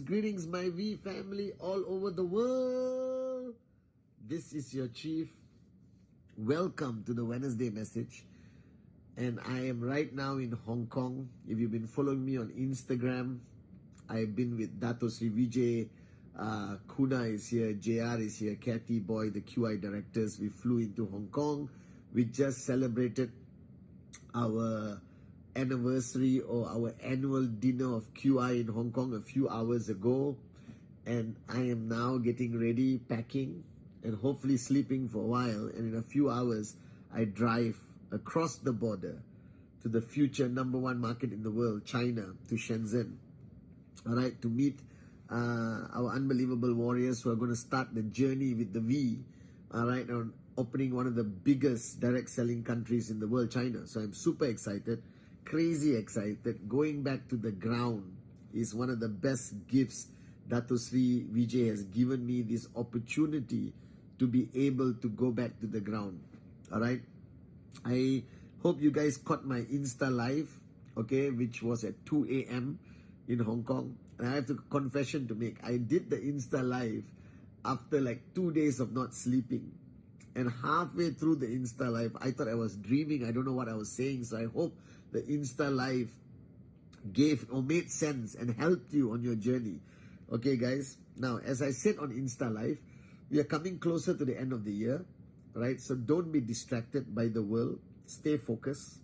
Greetings, my V family all over the world. This is your chief. Welcome to the Wednesday message. And I am right now in Hong Kong. If you've been following me on Instagram, I've been with Dato Sri Vijay. Kuna is here, JR is here, Kathy Boy, the QI directors. We flew into Hong Kong. We just celebrated our anniversary or our annual dinner of QI in Hong Kong a few hours ago, and I am now getting ready, packing, and hopefully sleeping for a while, and in a few hours I drive across the border to the future #1 market in the world, China, to Shenzhen, alright, to meet our unbelievable warriors who are going to start the journey with the V, alright, on opening one of the biggest direct selling countries in the world, China. So I'm super excited. Crazy excited. Going back to the ground is one of the best gifts Dato Sri Vijay has given me, this opportunity to be able to go back to the ground. Alright, I hope you guys caught my Insta live, okay, which was at 2 a.m. in Hong Kong. And I have a confession to make. I did the Insta live after like 2 days of not sleeping. And halfway through the Insta live, I thought I was dreaming. I don't know what I was saying. So I hope the Insta live gave or made sense and helped you on your journey. Okay, guys. Now, as I said on Insta live, we are coming closer to the end of the year, right? So don't be distracted by the world. Stay focused.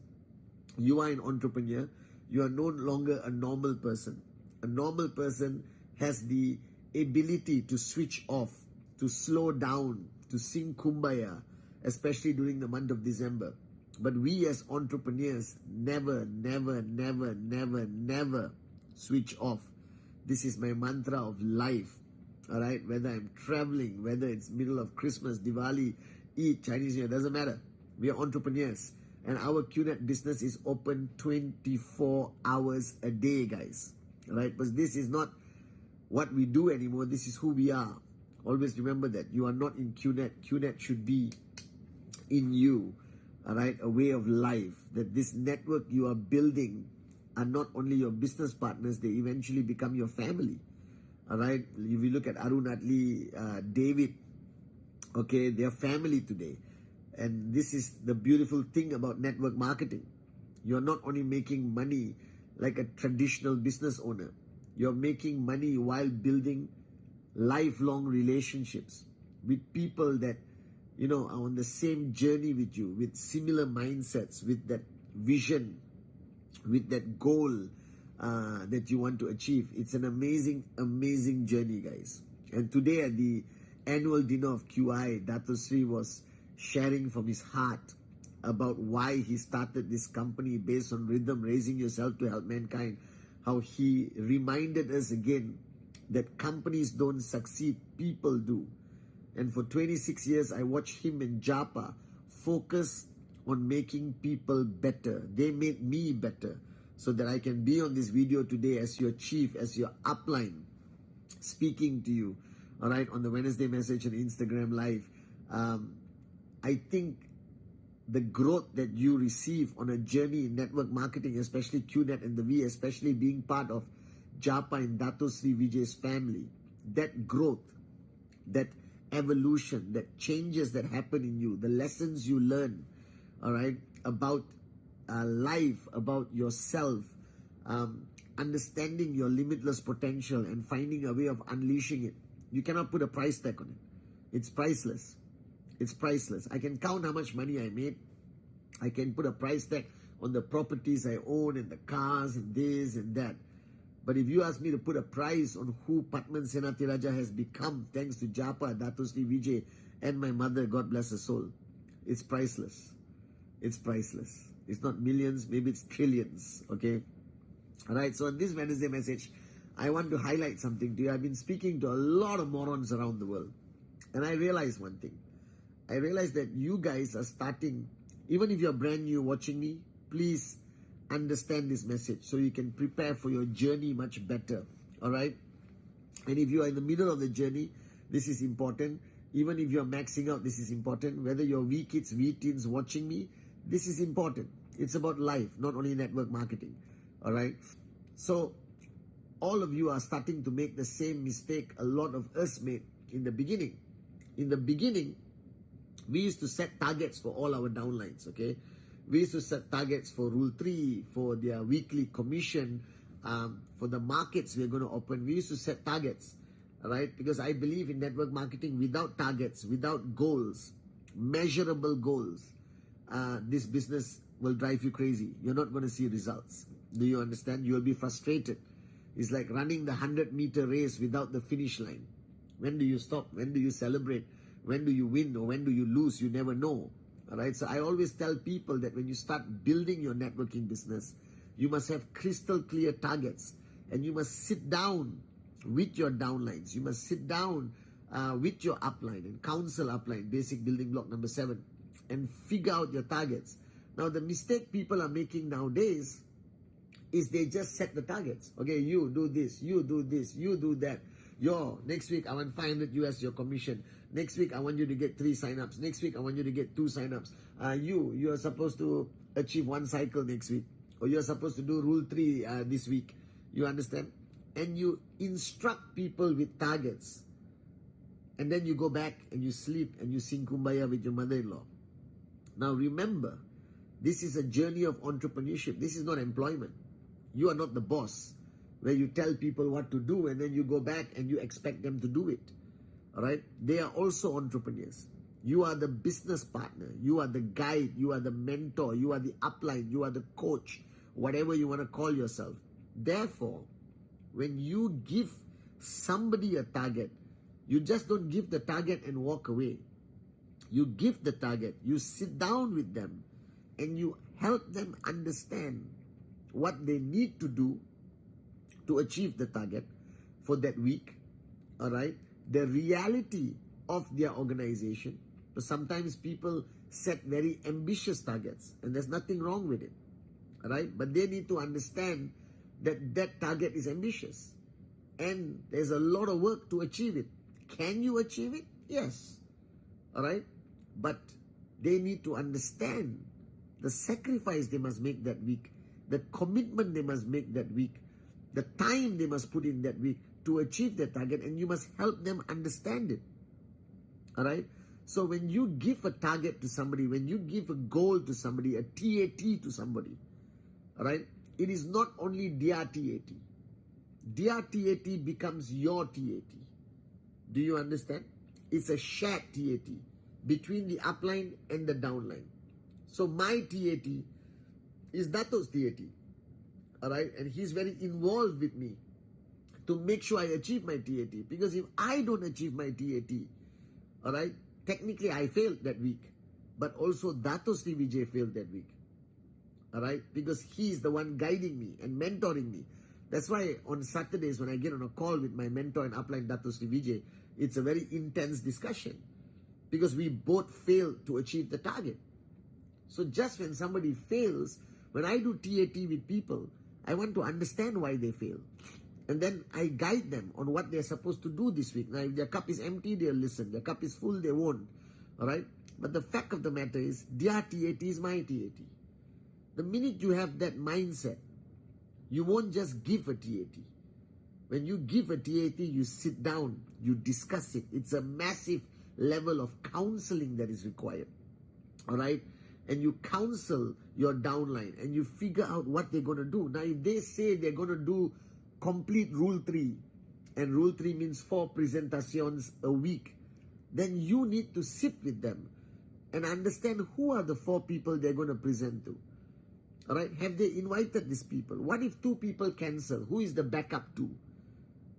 You are an entrepreneur. You are no longer a normal person. A normal person has the ability to switch off, to slow down, to sing Kumbaya, especially during the month of December. But we as entrepreneurs never switch off. This is my mantra of life. Alright, whether I'm traveling, whether it's middle of Christmas, Diwali, Eid, Chinese New Year, doesn't matter. We are entrepreneurs. And our QNET business is open 24 hours a day, guys. Alright, but this is not what we do anymore. This is who we are. Always remember that you are not in QNET. QNET should be in you. Alright, a way of life. That this network you are building are not only your business partners, they eventually become your family. Alright, if you look at Arun Atli, David, okay, they are family today. And this is the beautiful thing about network marketing. You're not only making money like a traditional business owner, you're making money while building lifelong relationships with people that, you know, are on the same journey with you, with similar mindsets, with that vision, with that goal that you want to achieve. It's an amazing journey, guys. And today at the annual dinner of QI, Dato Sri was sharing from his heart about why he started this company based on rhythm, raising yourself to help mankind. How he reminded us again that companies don't succeed, people do. And for 26 years, I watched him and Japa focus on making people better. They made me better so that I can be on this video today as your chief, as your upline, speaking to you, all right, on the Wednesday message and Instagram live. I think the growth that you receive on a journey in network marketing, especially QNET and the V, especially being part of Japa and Dato Sri Vijay's family, that growth, that evolution, that changes that happen in you, the lessons you learn, all right, about life, about yourself, understanding your limitless potential and finding a way of unleashing it. You cannot put a price tag on it. It's priceless. It's priceless. I can count how much money I made. I can put a price tag on the properties I own and the cars and this and that. But if you ask me to put a price on who Pathman Senathirajah has become, thanks to Japa, Dato Sri Vijay, and my mother, God bless her soul, it's priceless. it's priceless. It's not millions, maybe it's trillions, okay? All right, so in this Wednesday message, I want to highlight something to you. I've been speaking to a lot of morons around the world, and I realized one thing. I realized that you guys are starting, even if you're brand new watching me, please understand this message so you can prepare for your journey much better, all right? And if you are in the middle of the journey, this is important. Even if you're maxing out, this is important. Whether you're wee kids, wee teens watching me, this is important. It's about life, not only network marketing, all right? So all of you are starting to make the same mistake a lot of us made in the beginning. In the beginning, we used to set targets for all our downlines, okay? We used to set targets for Rule 3, for their weekly commission, for the markets we're going to open. We used to set targets, all right? Because I believe in network marketing without targets, without goals, measurable goals, this business will drive you crazy. You're not going to see results. Do you understand? You'll be frustrated. It's like running the 100-meter race without the finish line. When do you stop? When do you celebrate? When do you win or when do you lose? You never know. All right. So I always tell people that when you start building your networking business, you must have crystal clear targets, and you must sit down with your downlines. You must sit down with your upline and counsel upline, basic building block number 7, and figure out your targets. Now, the mistake people are making nowadays is they just set the targets. Okay, you do this, you do this, you do that. Next week I want 500 US your commission. Next week I want you to get 3 signups. Next week I want you to get 2 signups. You are supposed to achieve 1 cycle next week, or you're supposed to do Rule 3 this week. You understand? And you instruct people with targets, and then you go back and you sleep and you sing Kumbaya with your mother-in-law. Now remember, this is a journey of entrepreneurship. This is not employment. You are not the boss where you tell people what to do and then you go back and you expect them to do it. All right? They are also entrepreneurs. You are the business partner. You are the guide. You are the mentor. You are the upline. You are the coach, whatever you want to call yourself. Therefore, when you give somebody a target, you just don't give the target and walk away. You give the target. You sit down with them and you help them understand what they need to do to achieve the target for that week, all right? The reality of their organization. So sometimes people set very ambitious targets, and there's nothing wrong with it, all right? But they need to understand that that target is ambitious, and there's a lot of work to achieve it. Can you achieve it? Yes, all right? But they need to understand the sacrifice they must make that week, the commitment they must make that week, the time they must put in that week to achieve their target, and you must help them understand it. All right? So when you give a target to somebody, when you give a goal to somebody, a TAT to somebody, all right, it is not only their TAT. Their TAT becomes your TAT. Do you understand? It's a shared TAT between the upline and the downline. So my TAT is Dato's TAT. All right? And he's very involved with me to make sure I achieve my TAT. Because if I don't achieve my TAT, all right, technically I failed that week. But also Dato Sri Vijay failed that week. All right? Because he's the one guiding me and mentoring me. That's why on Saturdays when I get on a call with my mentor and upline Dato Sri Vijay, it's a very intense discussion. Because we both failed to achieve the target. So just when somebody fails, when I do TAT with people, I want to understand why they fail. And then I guide them on what they're supposed to do this week. Now, if their cup is empty, they'll listen. Their cup is full, they won't. All right? But the fact of the matter is, their TAT is my TAT. The minute you have that mindset, you won't just give a TAT. When you give a TAT, you sit down, you discuss it. It's a massive level of counseling that is required. All right? And you counsel your downline and you figure out what they're going to do. Now, if they say they're going to do complete Rule 3, and Rule 3 means 4 presentations a week, then you need to sit with them and understand who are the 4 people they're going to present to. All right? Have they invited these people? What if 2 people cancel? Who is the backup 2?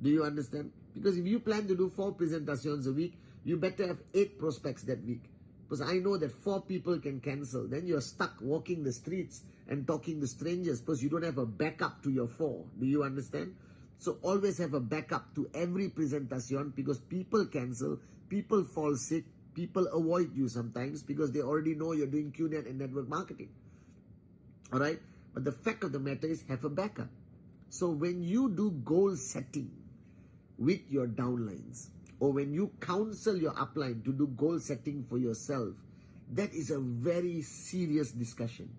Do you understand? Because if you plan to do 4 presentations a week, you better have 8 prospects that week. Because I know that 4 people can cancel. Then you're stuck walking the streets and talking to strangers because you don't have a backup to your 4. Do you understand? So always have a backup to every presentation, because people cancel, people fall sick, people avoid you sometimes because they already know you're doing QNET and network marketing. Alright? But the fact of the matter is, have a backup. So when you do goal setting with your downlines, or when you counsel your upline to do goal setting for yourself, that is a very serious discussion.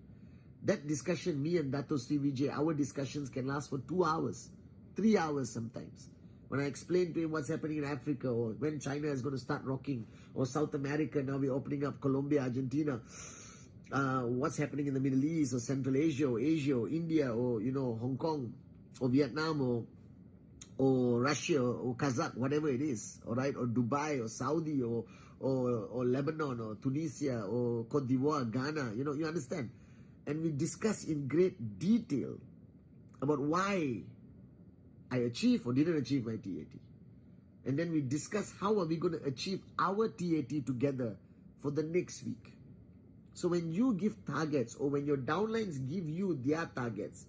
That discussion, me and Dato Sri Vijay, our discussions can last for 2 hours, 3 hours sometimes. When I explain to him what's happening in Africa, or when China is going to start rocking, or South America, now we're opening up Colombia, Argentina, what's happening in the Middle East, or Central Asia, or India, or Hong Kong, or Vietnam, or Russia, or Kazakh, whatever it is, all right, or Dubai, or Saudi, or Lebanon, or Tunisia, or Cote d'Ivoire, Ghana, you understand? And we discuss in great detail about why I achieved or didn't achieve my TAT. And then we discuss how are we going to achieve our TAT together for the next week. So when you give targets, or when your downlines give you their targets,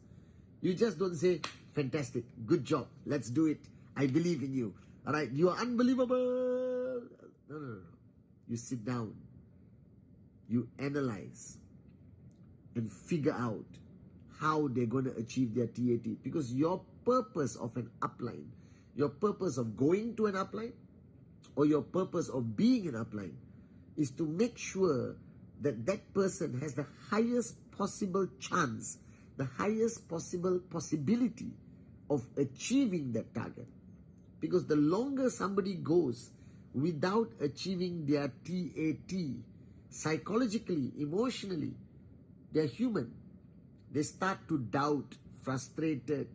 you just don't say, fantastic, good job, let's do it, I believe in you, all right, you are unbelievable. No. You sit down, you analyze, and figure out how they're going to achieve their TAT. Because your purpose of an upline, your purpose of going to an upline, or your purpose of being an upline, is to make sure that that person has the highest possible chance, the highest possible possibility of achieving that target. Because the longer somebody goes without achieving their TAT, psychologically, emotionally, they're human. They start to doubt, frustrated,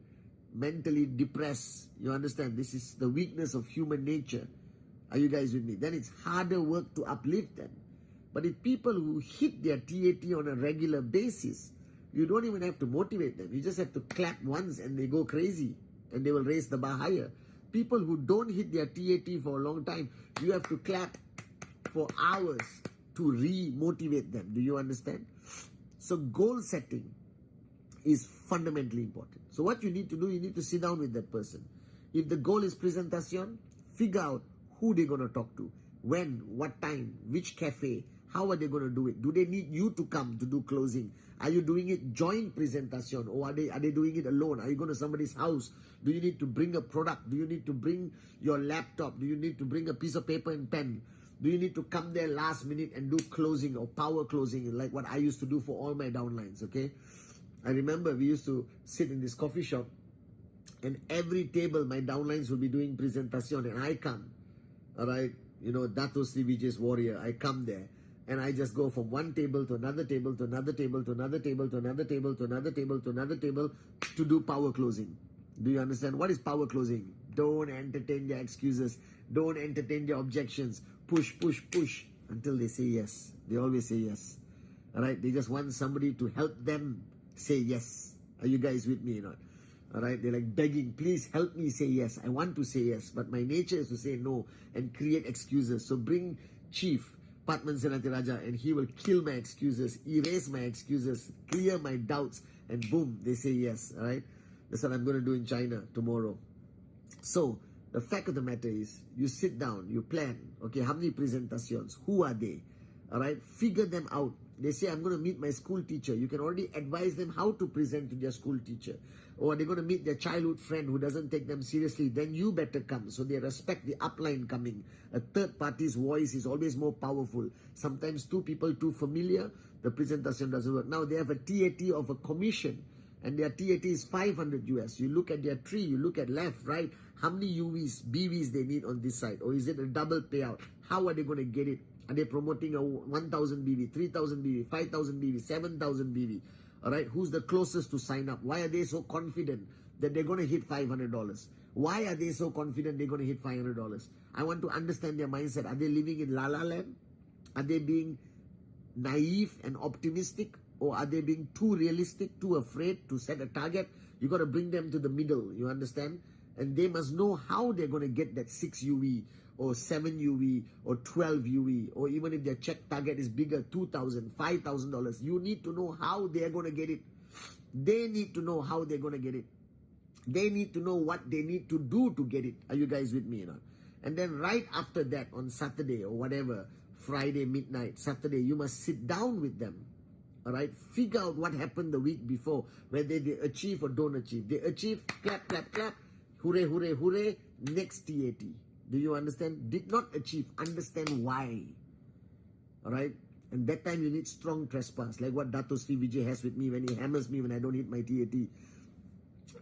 mentally depressed. You understand? This is the weakness of human nature. Are you guys with me? Then it's harder work to uplift them. But if people who hit their TAT on a regular basis, you don't even have to motivate them. You just have to clap once and they go crazy and they will raise the bar higher. People who don't hit their TAT for a long time, you have to clap for hours to re-motivate them. Do you understand? So goal setting is fundamentally important. So what you need to do, you need to sit down with that person. If the goal is presentation, figure out who they're going to talk to, when, what time, which cafe, how are they going to do it? Do they need you to come to do closing? Are you doing it joint presentation, or are they doing it alone? Are you going to somebody's house? Do you need to bring a product? Do you need to bring your laptop? Do you need to bring a piece of paper and pen? Do you need to come there last minute and do closing or power closing, like what I used to do for all my downlines, okay? I remember we used to sit in this coffee shop, and every table my downlines will be doing presentation, and I come, all right? Dato Sri Vijay's warrior, I come there. And I just go from one table to another table, to another table, to another table, to another table, to another table, to another table, to do power closing. Do you understand? What is power closing? Don't entertain their excuses. Don't entertain their objections. Push, push, push until they say yes. They always say yes. Alright? They just want somebody to help them say yes. Are you guys with me or not? Alright? They're like begging, please help me say yes. I want to say yes, but my nature is to say no and create excuses. So bring Chief Pathman Senathirajah, and he will kill my excuses, erase my excuses, clear my doubts, and boom, they say yes. All right, that's what I'm going to do in China tomorrow. So the fact of the matter is, you sit down, you plan. Okay, how many presentations? Who are they? All right, figure them out. They say, I'm going to meet my school teacher. You can already advise them how to present to their school teacher. Or they're going to meet their childhood friend who doesn't take them seriously. Then you better come. So they respect the upline coming. A third party's voice is always more powerful. Sometimes two people too familiar, the presentation doesn't work. Now they have a TAT of a commission, and their TAT is 500 US. You look at their tree, you look at left, right, how many UVs, BVs they need on this side, or is it a double payout? How are they going to get it? Are they promoting a 1,000 BV, 3,000 BV, 5,000 BV, 7,000 BV? All right, who's the closest to sign up? Why are they so confident that they're going to hit $500? Why are they so confident they're going to hit $500? I want to understand their mindset. Are they living in la la land? Are they being naive and optimistic? Or are they being too realistic, too afraid to set a target? You got to bring them to the middle, you understand? And they must know how they're going to get that 6 UV or 7 UE or 12 UE, or even if their check target is bigger, $2,000, $5,000, you need to know how they're going to get it. They need to know how they're going to get it. They need to know what they need to do to get it. Are you guys with me or not? And then right after that, on Saturday or whatever, Friday midnight, Saturday, you must sit down with them. All right, figure out what happened the week before, whether they achieve or don't achieve. They achieve, clap, clap, clap, hooray, hooray, hooray, next TAT. Do you understand? Did not achieve, understand why. All right, and that time you need strong trespass, like what Dato Sri Vijay has with me when he hammers me when I don't hit my TAT.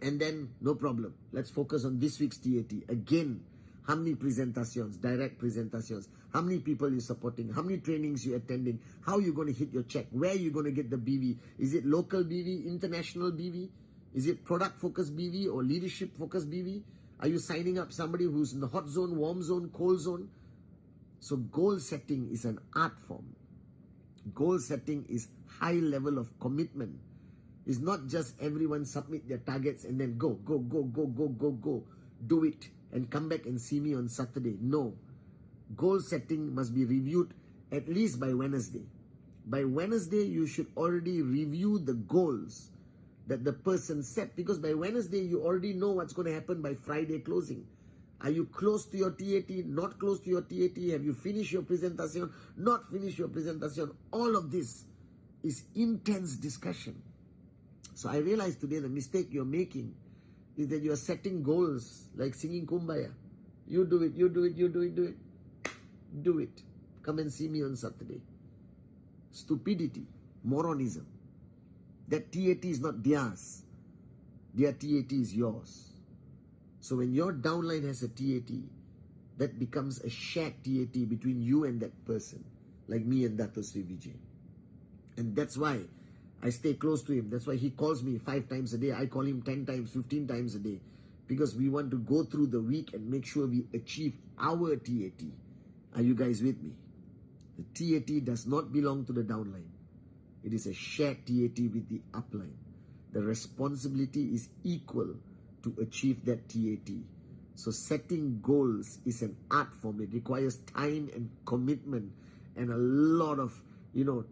And then, no problem. Let's focus on this week's TAT. Again, how many presentations, direct presentations, how many people you're supporting, how many trainings you're attending, how you're going to hit your check, where you're going to get the BV. Is it local BV, international BV? Is it product-focused BV or leadership-focused BV? Are you signing up somebody who's in the hot zone, warm zone, cold zone? So goal setting is an art form. Goal setting is high level of commitment. It's not just everyone submit their targets and then go. Do it and come back and see me on Saturday. No. Goal setting must be reviewed at least by Wednesday. By Wednesday, you should already review the goals that the person set, because by Wednesday, you already know what's going to happen by Friday closing. Are you close to your TAT? Not close to your TAT? Have you finished your presentation? Not finished your presentation? All of this is intense discussion. So I realized today the mistake you're making is that you're setting goals like singing Kumbaya. You do it, you do it, you do it, do it. Do it. Come and see me on Saturday. Stupidity, moronism. That TAT is not theirs. Their TAT is yours. So when your downline has a TAT, that becomes a shared TAT between you and that person, like me and Dato Sri Vijay. And that's why I stay close to him. That's why he calls me 5 times a day. I call him 10 times, 15 times a day. Because we want to go through the week and make sure we achieve our TAT. Are you guys with me? The TAT does not belong to the downline. It is a shared TAT with the upline. The responsibility is equal to achieve that TAT. So setting goals is an art form. It requires time and commitment and a lot of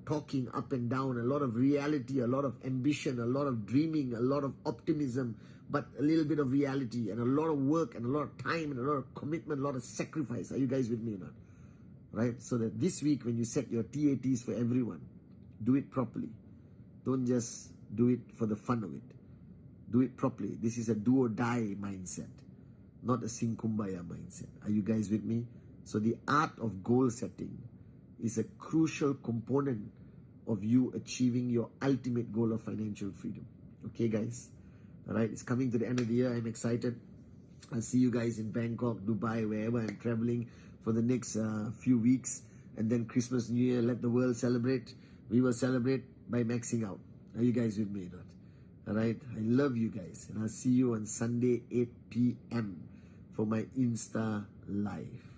talking up and down, a lot of reality, a lot of ambition, a lot of dreaming, a lot of optimism, but a little bit of reality and a lot of work and a lot of time and a lot of commitment, a lot of sacrifice. Are you guys with me or not? Right? So that this week when you set your TATs for everyone, do it properly. Don't just do it for the fun of it. Do it properly. This is a do or die mindset, not a sing kumbaya mindset. Are you guys with me? So the art of goal setting is a crucial component of you achieving your ultimate goal of financial freedom. Okay, guys? All right, it's coming to the end of the year. I'm excited. I'll see you guys in Bangkok, Dubai, wherever I'm traveling for the next few weeks. And then Christmas, New Year, let the world celebrate. We will celebrate by maxing out. Are you guys with me or not? All right, I love you guys. And I'll see you on Sunday, 8 p.m. for my Insta Live.